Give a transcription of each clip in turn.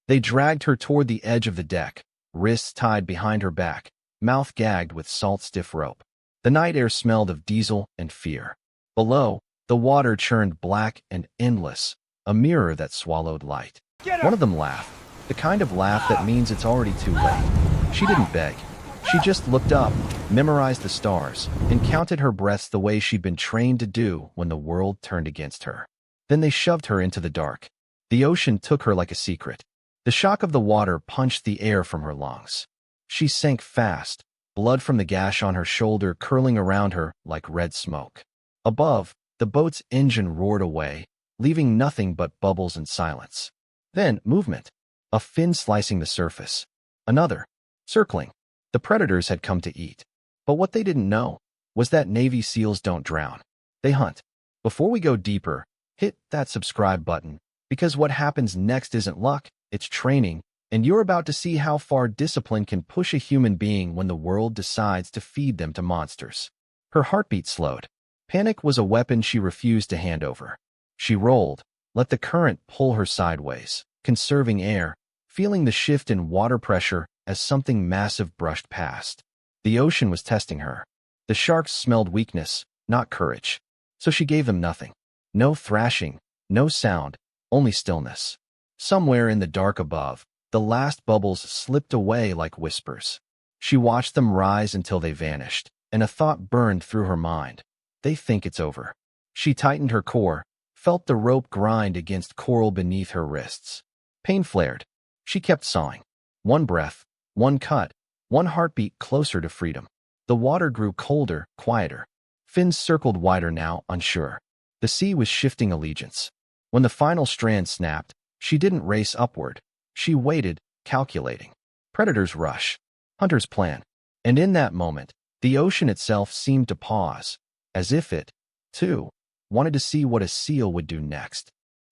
They dragged her toward the edge of the deck, wrists tied behind her back, mouth gagged with salt-stiff rope. The night air smelled of diesel and fear. Below, the water churned black and endless, a mirror that swallowed light. One of them laughed, the kind of laugh that means it's already too late. She didn't beg. She just looked up, memorized the stars, and counted her breaths the way she'd been trained to do when the world turned against her. Then they shoved her into the dark. The ocean took her like a secret. The shock of the water punched the air from her lungs. She sank fast, blood from the gash on her shoulder curling around her like red smoke. Above, the boat's engine roared away, leaving nothing but bubbles and silence. Then, movement. A fin slicing the surface. Another. Circling. The predators had come to eat. But what they didn't know was that Navy SEALs don't drown. They hunt. Before we go deeper, hit that subscribe button, because what happens next isn't luck, it's training, and you're about to see how far discipline can push a human being when the world decides to feed them to monsters. Her heartbeat slowed. Panic was a weapon she refused to hand over. She rolled, let the current pull her sideways, conserving air, feeling the shift in water pressure as something massive brushed past. The ocean was testing her. The sharks smelled weakness, not courage. So she gave them nothing. No thrashing, no sound, only stillness. Somewhere in the dark above, the last bubbles slipped away like whispers. She watched them rise until they vanished, and a thought burned through her mind. They think it's over. She tightened her core, felt the rope grind against coral beneath her wrists. Pain flared. She kept sawing. One breath, one cut, one heartbeat closer to freedom. The water grew colder, quieter. Fins circled wider now, unsure. The sea was shifting allegiance. When the final strand snapped, she didn't race upward. She waited, calculating. Predators rush. Hunters plan. And in that moment, the ocean itself seemed to pause, as if it, too, wanted to see what a seal would do next.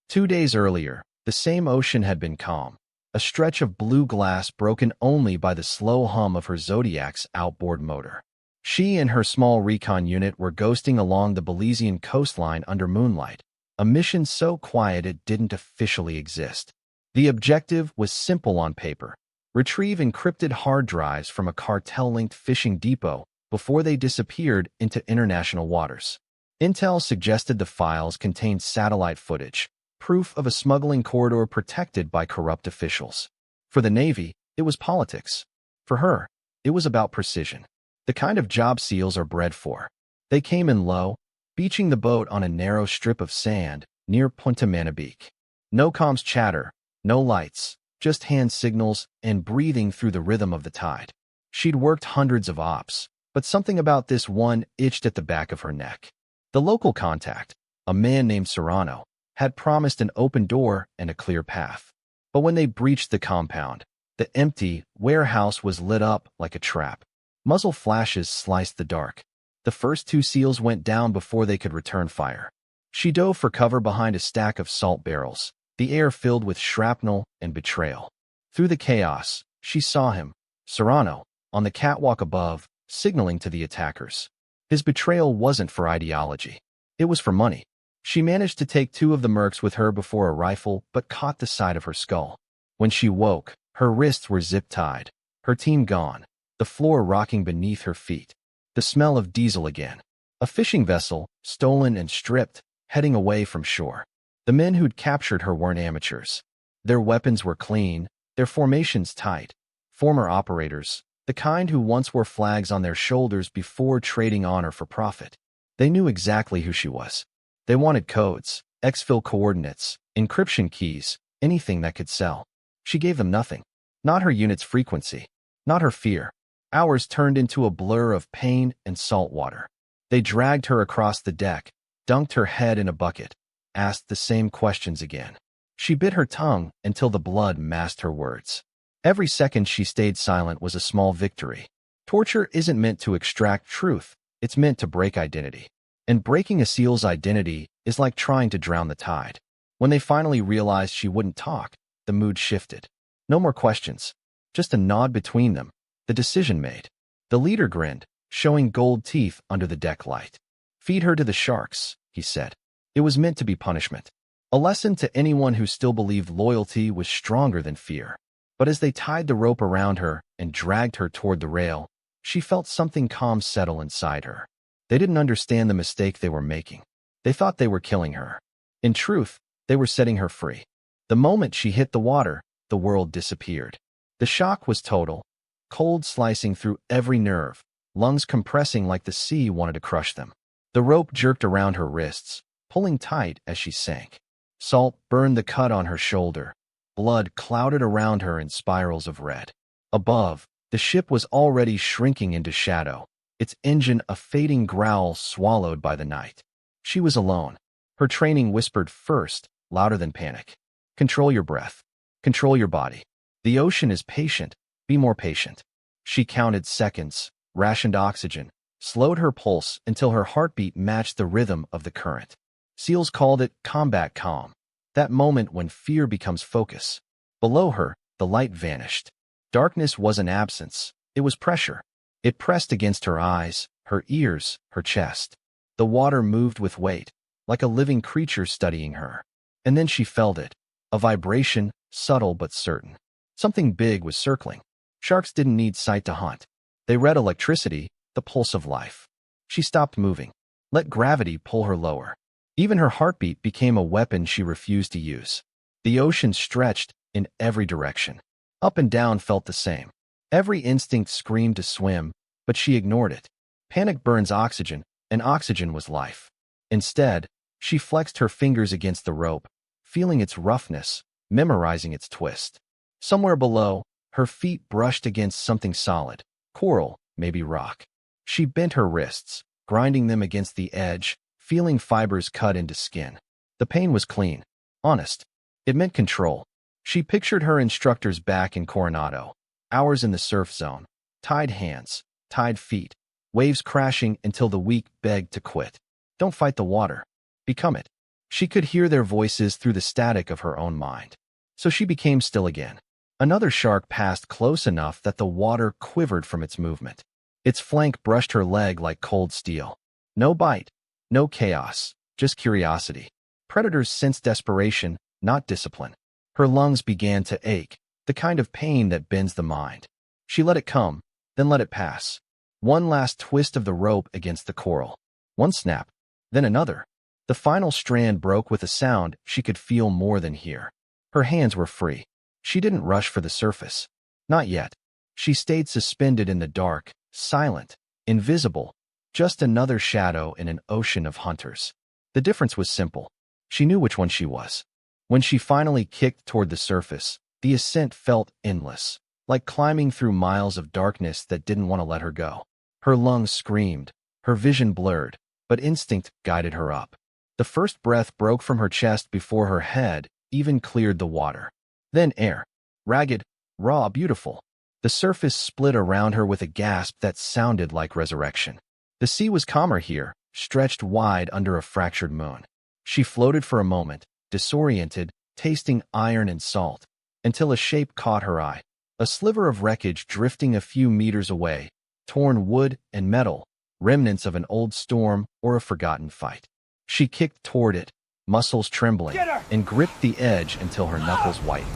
2 days earlier, the same ocean had been calm, a stretch of blue glass broken only by the slow hum of her Zodiac's outboard motor. She and her small recon unit were ghosting along the Belizean coastline under moonlight, a mission so quiet it didn't officially exist. The objective was simple on paper: retrieve encrypted hard drives from a cartel-linked fishing depot before they disappeared into international waters. Intel suggested the files contained satellite footage, proof of a smuggling corridor protected by corrupt officials. For the Navy, it was politics. For her, it was about precision. The kind of job SEALs are bred for. They came in low, beaching the boat on a narrow strip of sand near Punta Manabique. No comms chatter, no lights, just hand signals and breathing through the rhythm of the tide. She'd worked hundreds of ops, but something about this one itched at the back of her neck. The local contact, a man named Serrano, had promised an open door and a clear path. But when they breached the compound, the empty warehouse was lit up like a trap. Muzzle flashes sliced the dark. The first 2 SEALs went down before they could return fire. She dove for cover behind a stack of salt barrels, the air filled with shrapnel and betrayal. Through the chaos, she saw him, Serrano, on the catwalk above, signaling to the attackers. His betrayal wasn't for ideology. It was for money. She managed to take 2 of the mercs with her before a rifle, but caught the side of her skull. When she woke, her wrists were zip-tied, her team gone, the floor rocking beneath her feet. The smell of diesel again. A fishing vessel, stolen and stripped, heading away from shore. The men who'd captured her weren't amateurs. Their weapons were clean, their formations tight. Former operators, the kind who once wore flags on their shoulders before trading honor for profit. They knew exactly who she was. They wanted codes, exfil coordinates, encryption keys, anything that could sell. She gave them nothing. Not her unit's frequency. Not her fear. Hours turned into a blur of pain and salt water. They dragged her across the deck, dunked her head in a bucket, asked the same questions again. She bit her tongue until the blood masked her words. Every second she stayed silent was a small victory. Torture isn't meant to extract truth, it's meant to break identity. And breaking a SEAL's identity is like trying to drown the tide. When they finally realized she wouldn't talk, the mood shifted. No more questions, just a nod between them. The decision made. The leader grinned, showing gold teeth under the deck light. Feed her to the sharks, he said. It was meant to be punishment. A lesson to anyone who still believed loyalty was stronger than fear. But as they tied the rope around her and dragged her toward the rail, she felt something calm settle inside her. They didn't understand the mistake they were making. They thought they were killing her. In truth, they were setting her free. The moment she hit the water, the world disappeared. The shock was total, cold slicing through every nerve, lungs compressing like the sea wanted to crush them. The rope jerked around her wrists, pulling tight as she sank. Salt burned the cut on her shoulder. Blood clouded around her in spirals of red. Above, the ship was already shrinking into shadow, its engine a fading growl swallowed by the night. She was alone. Her training whispered first, louder than panic. Control your breath. Control your body. The ocean is patient. Be more patient. She counted seconds, rationed oxygen, slowed her pulse until her heartbeat matched the rhythm of the current. SEALs called it combat calm. That moment when fear becomes focus. Below her, the light vanished. Darkness wasn't absence. It was pressure. It pressed against her eyes, her ears, her chest. The water moved with weight, like a living creature studying her. And then she felt it. A vibration, subtle but certain. Something big was circling. Sharks didn't need sight to hunt. They read electricity, the pulse of life. She stopped moving. Let gravity pull her lower. Even her heartbeat became a weapon she refused to use. The ocean stretched in every direction. Up and down felt the same. Every instinct screamed to swim, but she ignored it. Panic burns oxygen, and oxygen was life. Instead, she flexed her fingers against the rope, feeling its roughness, memorizing its twist. Somewhere below, her feet brushed against something solid, coral, maybe rock. She bent her wrists, grinding them against the edge, feeling fibers cut into skin. The pain was clean, honest. It meant control. She pictured her instructors back in Coronado, hours in the surf zone, tied hands, tied feet, waves crashing until the weak begged to quit. Don't fight the water. Become it. She could hear their voices through the static of her own mind. So she became still again. Another shark passed close enough that the water quivered from its movement. Its flank brushed her leg like cold steel. No bite. No chaos, just curiosity. Predators sensed desperation, not discipline. Her lungs began to ache, the kind of pain that bends the mind. She let it come, then let it pass. One last twist of the rope against the coral. One snap, then another. The final strand broke with a sound she could feel more than hear. Her hands were free. She didn't rush for the surface. Not yet. She stayed suspended in the dark, silent, invisible. Just another shadow in an ocean of hunters. The difference was simple. She knew which one she was. When she finally kicked toward the surface, the ascent felt endless, like climbing through miles of darkness that didn't want to let her go. Her lungs screamed, her vision blurred, but instinct guided her up. The first breath broke from her chest before her head even cleared the water. Then air. Ragged, raw, beautiful. The surface split around her with a gasp that sounded like resurrection. The sea was calmer here, stretched wide under a fractured moon. She floated for a moment, disoriented, tasting iron and salt, until a shape caught her eye. A sliver of wreckage drifting a few meters away, torn wood and metal, remnants of an old storm or a forgotten fight. She kicked toward it, muscles trembling, and gripped the edge until her knuckles whitened.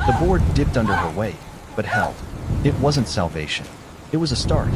The board dipped under her weight, but held. It wasn't salvation. It was a start.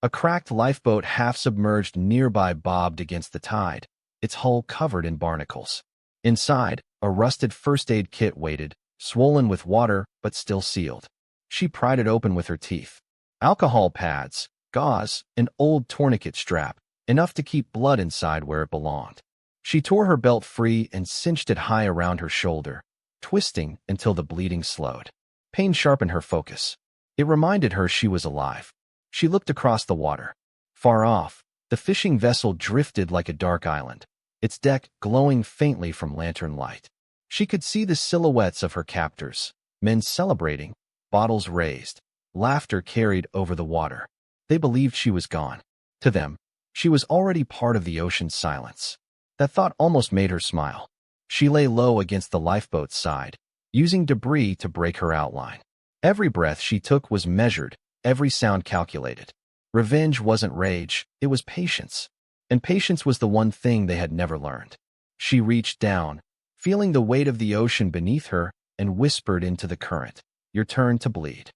A cracked lifeboat half-submerged nearby bobbed against the tide, its hull covered in barnacles. Inside, a rusted first-aid kit waited, swollen with water but still sealed. She pried it open with her teeth. Alcohol pads, gauze, an old tourniquet strap, enough to keep blood inside where it belonged. She tore her belt free and cinched it high around her shoulder, twisting until the bleeding slowed. Pain sharpened her focus. It reminded her she was alive. She looked across the water. Far off, the fishing vessel drifted like a dark island, its deck glowing faintly from lantern light. She could see the silhouettes of her captors, men celebrating, bottles raised, laughter carried over the water. They believed she was gone. To them, she was already part of the ocean's silence. That thought almost made her smile. She lay low against the lifeboat's side, using debris to break her outline. Every breath she took was measured, every sound calculated. Revenge wasn't rage, it was patience. And patience was the one thing they had never learned. She reached down, feeling the weight of the ocean beneath her, and whispered into the current, "Your turn to bleed."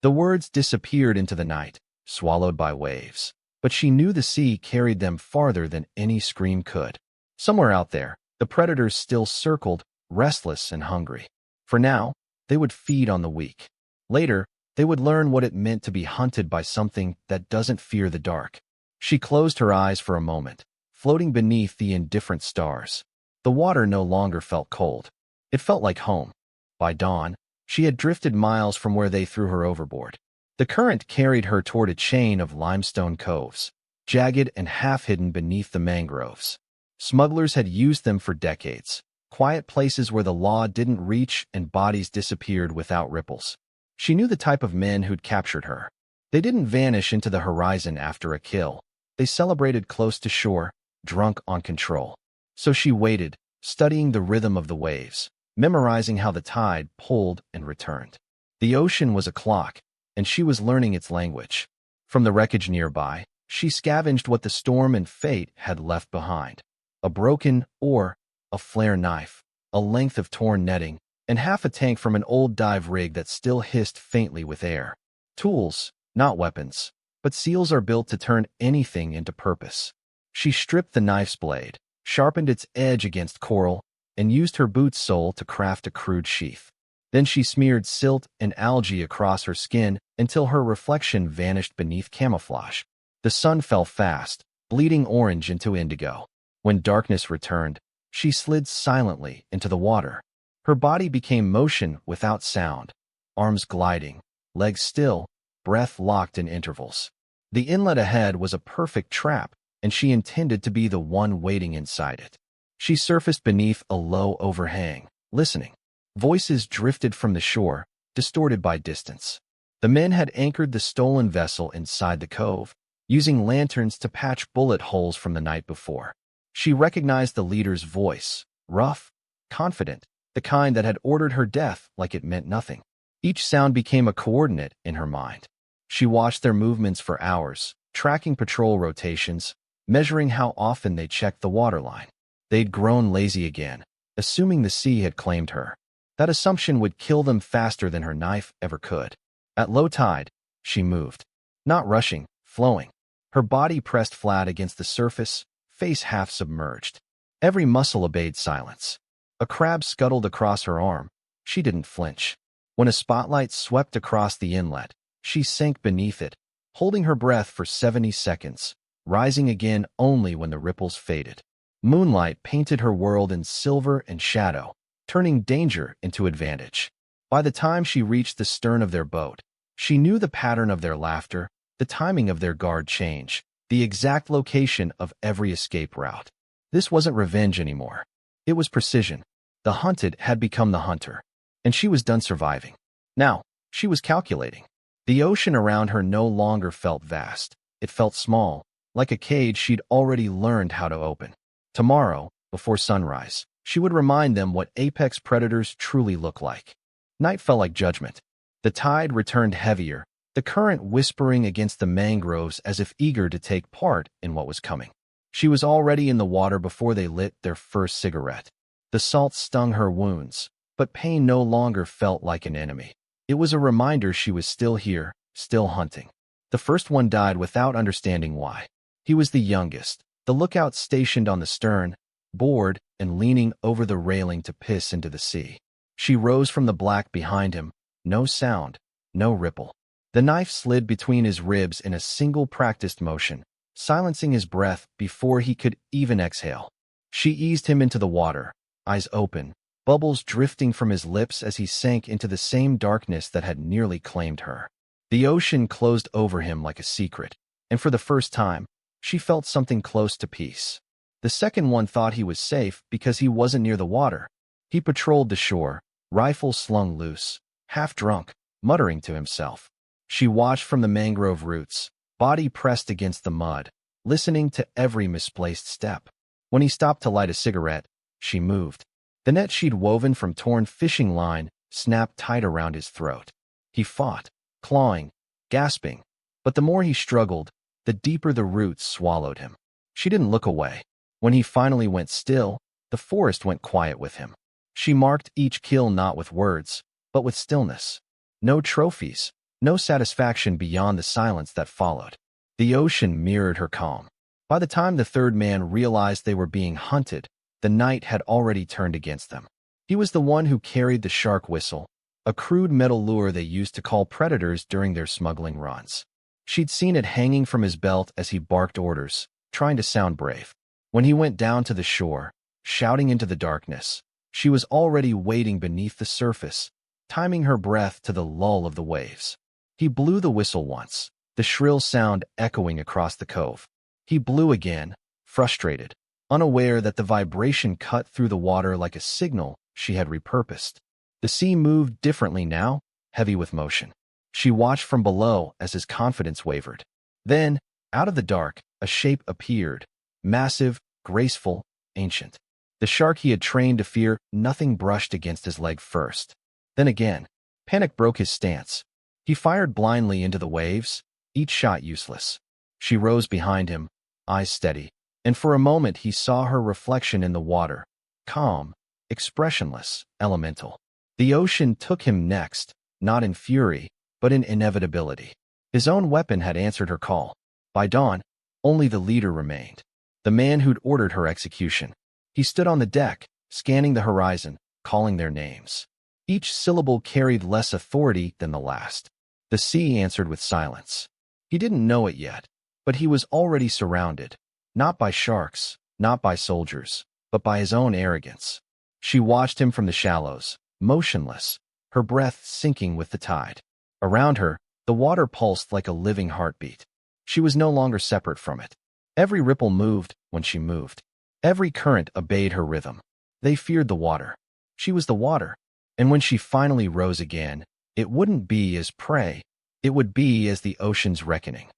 The words disappeared into the night, swallowed by waves. But she knew the sea carried them farther than any scream could. Somewhere out there, the predators still circled, restless and hungry. For now, they would feed on the weak. Later, they would learn what it meant to be hunted by something that doesn't fear the dark. She closed her eyes for a moment, floating beneath the indifferent stars. The water no longer felt cold. It felt like home. By dawn, she had drifted miles from where they threw her overboard. The current carried her toward a chain of limestone coves, jagged and half-hidden beneath the mangroves. Smugglers had used them for decades, quiet places where the law didn't reach and bodies disappeared without ripples. She knew the type of men who'd captured her. They didn't vanish into the horizon after a kill. They celebrated close to shore, drunk on control. So she waited, studying the rhythm of the waves, memorizing how the tide pulled and returned. The ocean was a clock, and she was learning its language. From the wreckage nearby, she scavenged what the storm and fate had left behind. A broken oar, a flare knife, a length of torn netting, and half a tank from an old dive rig that still hissed faintly with air. Tools, not weapons, but seals are built to turn anything into purpose. She stripped the knife's blade, sharpened its edge against coral, and used her boot's sole to craft a crude sheath. Then she smeared silt and algae across her skin until her reflection vanished beneath camouflage. The sun fell fast, bleeding orange into indigo. When darkness returned, she slid silently into the water. Her body became motion without sound, arms gliding, legs still, breath locked in intervals. The inlet ahead was a perfect trap, and she intended to be the one waiting inside it. She surfaced beneath a low overhang, listening. Voices drifted from the shore, distorted by distance. The men had anchored the stolen vessel inside the cove, using lanterns to patch bullet holes from the night before. She recognized the leader's voice, rough, confident, the kind that had ordered her death like it meant nothing. Each sound became a coordinate in her mind. She watched their movements for hours, tracking patrol rotations, measuring how often they checked the waterline. They'd grown lazy again, assuming the sea had claimed her. That assumption would kill them faster than her knife ever could. At low tide, she moved. Not rushing, flowing. Her body pressed flat against the surface, face half submerged. Every muscle obeyed silence. A crab scuttled across her arm. She didn't flinch. When a spotlight swept across the inlet, she sank beneath it, holding her breath for 70 seconds, rising again only when the ripples faded. Moonlight painted her world in silver and shadow, turning danger into advantage. By the time she reached the stern of their boat, she knew the pattern of their laughter, the timing of their guard change, the exact location of every escape route. This wasn't revenge anymore. It was precision. The hunted had become the hunter, and she was done surviving. Now, she was calculating. The ocean around her no longer felt vast. It felt small, like a cage she'd already learned how to open. Tomorrow, before sunrise, she would remind them what apex predators truly look like. Night felt like judgment. The tide returned heavier, the current whispering against the mangroves as if eager to take part in what was coming. She was already in the water before they lit their first cigarette. The salt stung her wounds, but pain no longer felt like an enemy. It was a reminder she was still here, still hunting. The first one died without understanding why. He was the youngest, the lookout stationed on the stern, bored and leaning over the railing to piss into the sea. She rose from the black behind him, no sound, no ripple. The knife slid between his ribs in a single practiced motion, silencing his breath before he could even exhale. She eased him into the water, eyes open, bubbles drifting from his lips as he sank into the same darkness that had nearly claimed her. The ocean closed over him like a secret, and for the first time, she felt something close to peace. The second one thought he was safe because he wasn't near the water. He patrolled the shore, rifle slung loose, half drunk, muttering to himself. She watched from the mangrove roots, body pressed against the mud, listening to every misplaced step. When he stopped to light a cigarette, she moved. The net she'd woven from torn fishing line snapped tight around his throat. He fought, clawing, gasping, but the more he struggled, the deeper the roots swallowed him. She didn't look away. When he finally went still, the forest went quiet with him. She marked each kill not with words, but with stillness. No trophies, no satisfaction beyond the silence that followed. The ocean mirrored her calm. By the time the third man realized they were being hunted, the night had already turned against them. He was the one who carried the shark whistle, a crude metal lure they used to call predators during their smuggling runs. She'd seen it hanging from his belt as he barked orders, trying to sound brave. When he went down to the shore, shouting into the darkness, she was already waiting beneath the surface, timing her breath to the lull of the waves. He blew the whistle once, the shrill sound echoing across the cove. He blew again, frustrated, unaware that the vibration cut through the water like a signal she had repurposed. The sea moved differently now, heavy with motion. She watched from below as his confidence wavered. Then, out of the dark, a shape appeared, massive, graceful, ancient. The shark he had trained to fear nothing brushed against his leg first. Then again, panic broke his stance. He fired blindly into the waves, each shot useless. She rose behind him, eyes steady, and for a moment he saw her reflection in the water, calm, expressionless, elemental. The ocean took him next, not in fury, but in inevitability. His own weapon had answered her call. By dawn, only the leader remained, the man who'd ordered her execution. He stood on the deck, scanning the horizon, calling their names. Each syllable carried less authority than the last. The sea answered with silence. He didn't know it yet, but he was already surrounded, not by sharks, not by soldiers, but by his own arrogance. She watched him from the shallows, motionless, her breath sinking with the tide. Around her, the water pulsed like a living heartbeat. She was no longer separate from it. Every ripple moved when she moved. Every current obeyed her rhythm. They feared the water. She was the water. And when she finally rose again, it wouldn't be as prey. It would be as the ocean's reckoning.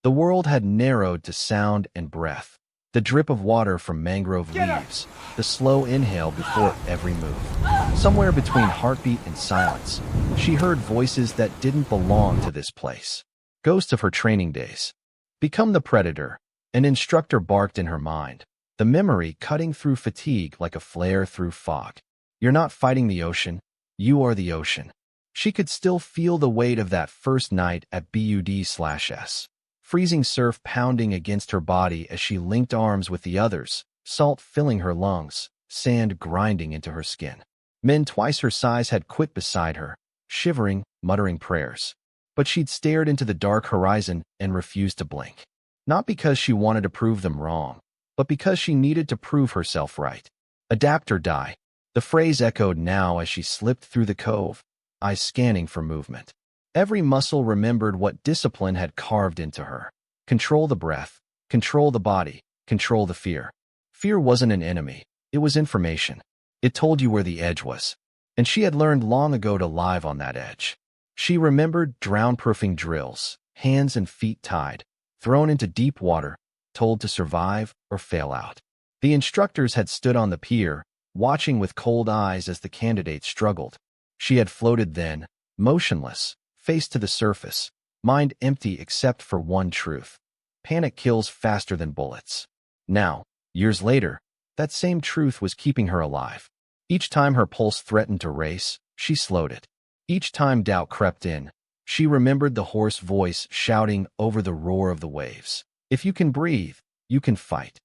The world had narrowed to sound and breath. The drip of water from mangrove leaves, the slow inhale before every move. Somewhere between heartbeat and silence, she heard voices that didn't belong to this place. Ghosts of her training days. Become the predator, an instructor barked in her mind, the memory cutting through fatigue like a flare through fog. You're not fighting the ocean, you are the ocean. She could still feel the weight of that first night at BUD/S. Freezing surf pounding against her body as she linked arms with the others, salt filling her lungs, sand grinding into her skin. Men twice her size had quit beside her, shivering, muttering prayers. But she'd stared into the dark horizon and refused to blink. Not because she wanted to prove them wrong, but because she needed to prove herself right. Adapt or die. The phrase echoed now as she slipped through the cove, eyes scanning for movement. Every muscle remembered what discipline had carved into her. Control the breath, control the body, control the fear. Fear wasn't an enemy, it was information. It told you where the edge was. And she had learned long ago to live on that edge. She remembered drown-proofing drills, hands and feet tied, thrown into deep water, told to survive or fail out. The instructors had stood on the pier, watching with cold eyes as the candidates struggled. She had floated then, motionless, face to the surface, mind empty except for one truth. Panic kills faster than bullets. Now, years later, that same truth was keeping her alive. Each time her pulse threatened to race, she slowed it. Each time doubt crept in, she remembered the hoarse voice shouting over the roar of the waves. If you can breathe, you can fight.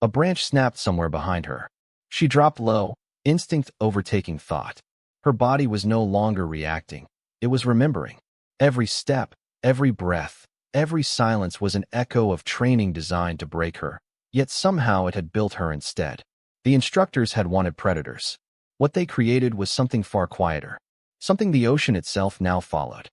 A branch snapped somewhere behind her. She dropped low, instinct overtaking thought. Her body was no longer reacting. It was remembering. Every step, every breath, every silence was an echo of training designed to break her, yet somehow it had built her instead. The instructors had wanted predators. What they created was something far quieter, something the ocean itself now followed.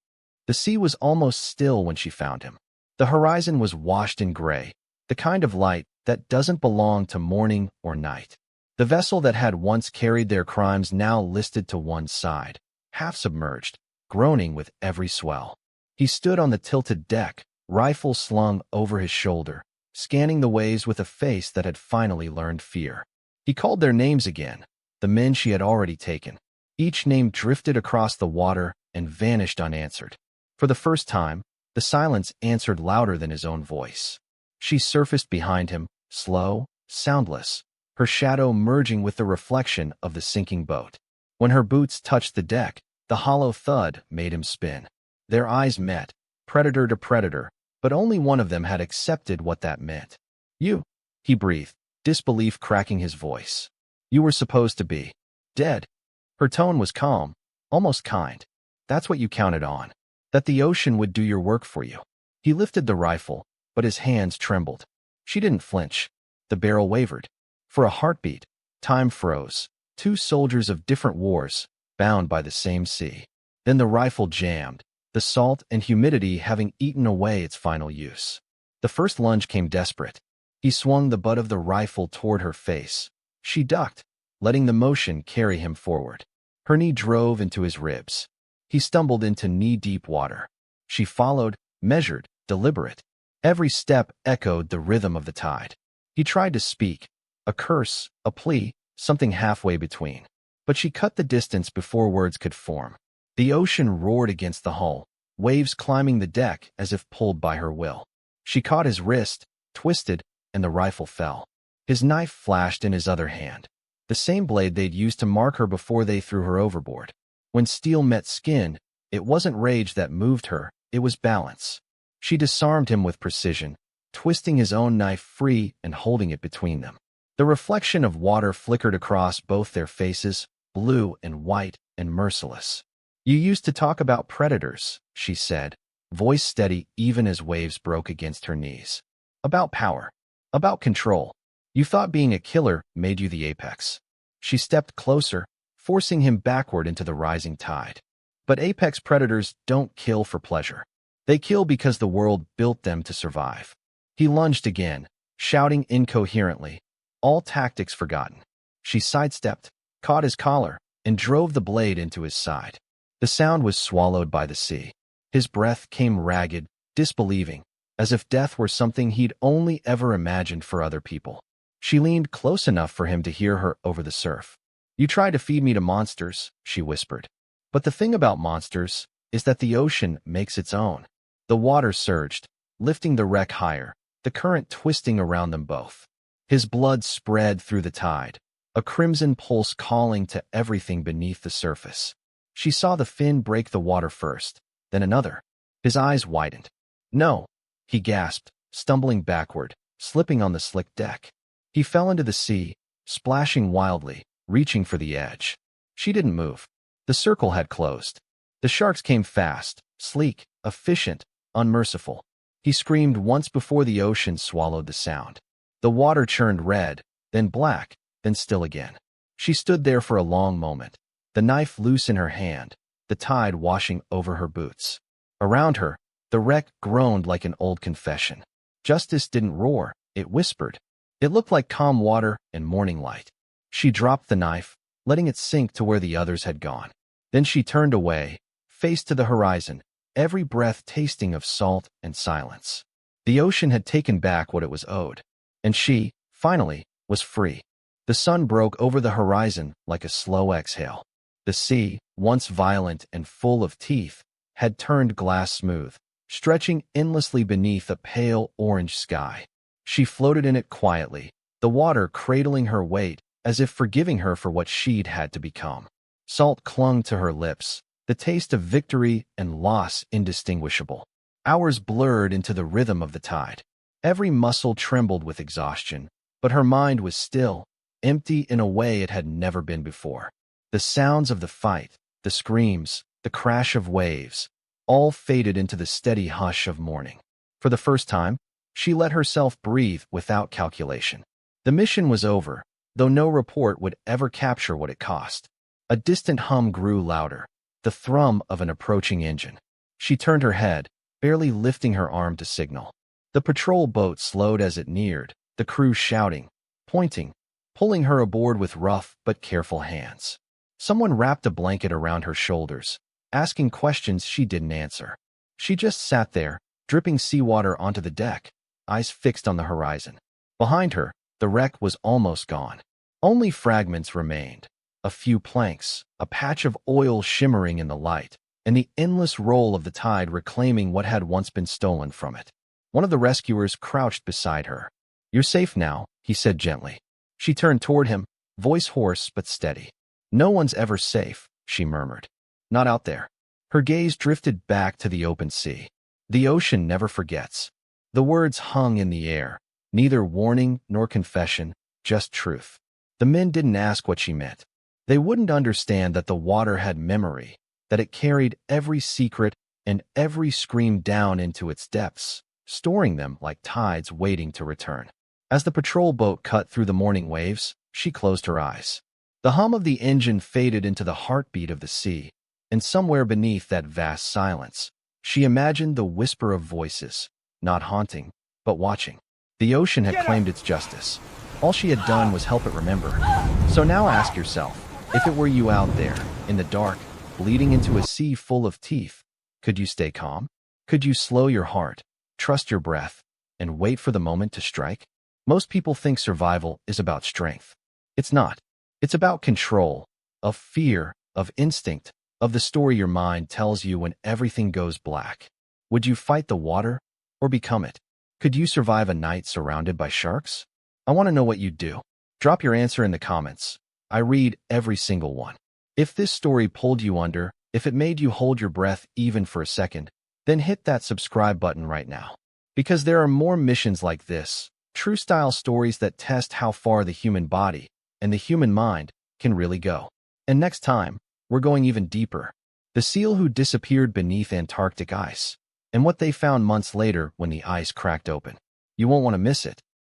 The sea was almost still when she found him. The horizon was washed in gray, the kind of light that doesn't belong to morning or night. The vessel that had once carried their crimes now listed to one side, half submerged, groaning with every swell. He stood on the tilted deck, rifle slung over his shoulder, scanning the waves with a face that had finally learned fear. He called their names again, the men she had already taken. Each name drifted across the water and vanished unanswered. For the first time, the silence answered louder than his own voice. She surfaced behind him, slow, soundless, her shadow merging with the reflection of the sinking boat. When her boots touched the deck, the hollow thud made him spin. Their eyes met, predator to predator, but only one of them had accepted what that meant. You, he breathed, disbelief cracking his voice. You were supposed to be dead. Her tone was calm, almost kind. That's what you counted on. That the ocean would do your work for you. He lifted the rifle, but his hands trembled. She didn't flinch. The barrel wavered. For a heartbeat, time froze. Two soldiers of different wars, bound by the same sea. Then the rifle jammed, the salt and humidity having eaten away its final use. The first lunge came desperate. He swung the butt of the rifle toward her face. She ducked, letting the motion carry him forward. Her knee drove into his ribs. He stumbled into knee-deep water. She followed, measured, deliberate. Every step echoed the rhythm of the tide. He tried to speak, a curse, a plea, something halfway between. But she cut the distance before words could form. The ocean roared against the hull, waves climbing the deck as if pulled by her will. She caught his wrist, twisted, and the rifle fell. His knife flashed in his other hand, the same blade they'd used to mark her before they threw her overboard. When steel met skin, it wasn't rage that moved her, it was balance. She disarmed him with precision, twisting his own knife free and holding it between them. The reflection of water flickered across both their faces, blue and white and merciless. You used to talk about predators, she said, voice steady even as waves broke against her knees. About power. About control. You thought being a killer made you the apex. She stepped closer, forcing him backward into the rising tide. But apex predators don't kill for pleasure. They kill because the world built them to survive. He lunged again, shouting incoherently, all tactics forgotten. She sidestepped, caught his collar, and drove the blade into his side. The sound was swallowed by the sea. His breath came ragged, disbelieving, as if death were something he'd only ever imagined for other people. She leaned close enough for him to hear her over the surf. You tried to feed me to monsters, she whispered. But the thing about monsters is that the ocean makes its own. The water surged, lifting the wreck higher, the current twisting around them both. His blood spread through the tide, a crimson pulse calling to everything beneath the surface. She saw the fin break the water first, then another. His eyes widened. No, he gasped, stumbling backward, slipping on the slick deck. He fell into the sea, splashing wildly, reaching for the edge. She didn't move. The circle had closed. The sharks came fast, sleek, efficient, unmerciful. He screamed once before the ocean swallowed the sound. The water churned red, then black, then still again. She stood there for a long moment, the knife loose in her hand, the tide washing over her boots. Around her, the wreck groaned like an old confession. Justice didn't roar, it whispered. It looked like calm water and morning light. She dropped the knife, letting it sink to where the others had gone. Then she turned away, face to the horizon, every breath tasting of salt and silence. The ocean had taken back what it was owed. And she, finally, was free. The sun broke over the horizon like a slow exhale. The sea, once violent and full of teeth, had turned glass smooth, stretching endlessly beneath a pale orange sky. She floated in it quietly, the water cradling her weight as if forgiving her for what she'd had to become. Salt clung to her lips, the taste of victory and loss indistinguishable. Hours blurred into the rhythm of the tide. Every muscle trembled with exhaustion, but her mind was still, empty in a way it had never been before. The sounds of the fight, the screams, the crash of waves, all faded into the steady hush of morning. For the first time, she let herself breathe without calculation. The mission was over, though no report would ever capture what it cost. A distant hum grew louder, the thrum of an approaching engine. She turned her head, barely lifting her arm to signal. The patrol boat slowed as it neared, the crew shouting, pointing, pulling her aboard with rough but careful hands. Someone wrapped a blanket around her shoulders, asking questions she didn't answer. She just sat there, dripping seawater onto the deck, eyes fixed on the horizon. Behind her, the wreck was almost gone. Only fragments remained. A few planks, a patch of oil shimmering in the light, and the endless roll of the tide reclaiming what had once been stolen from it. One of the rescuers crouched beside her. "You're safe now," he said gently. She turned toward him, voice hoarse but steady. No one's ever safe, she murmured. Not out there. Her gaze drifted back to the open sea. The ocean never forgets. The words hung in the air, neither warning nor confession, just truth. The men didn't ask what she meant. They wouldn't understand that the water had memory, that it carried every secret and every scream down into its depths, storing them like tides waiting to return. As the patrol boat cut through the morning waves, she closed her eyes. The hum of the engine faded into the heartbeat of the sea, and somewhere beneath that vast silence, she imagined the whisper of voices, not haunting, but watching. The ocean had claimed its justice. All she had done was help it remember. So now ask yourself, if it were you out there, in the dark, bleeding into a sea full of teeth, could you stay calm? Could you slow your heart, trust your breath, and wait for the moment to strike? Most people think survival is about strength. It's not. It's about control, of fear, of instinct, of the story your mind tells you when everything goes black. Would you fight the water or become it? Could you survive a night surrounded by sharks? I want to know what you'd do. Drop your answer in the comments. I read every single one. If this story pulled you under, if it made you hold your breath even for a second, then hit that subscribe button right now. Because there are more missions like this, true-style stories that test how far the human body and the human mind can really go. And next time, we're going even deeper. The seal who disappeared beneath Antarctic ice, and what they found months later when the ice cracked open. You won't want to miss it.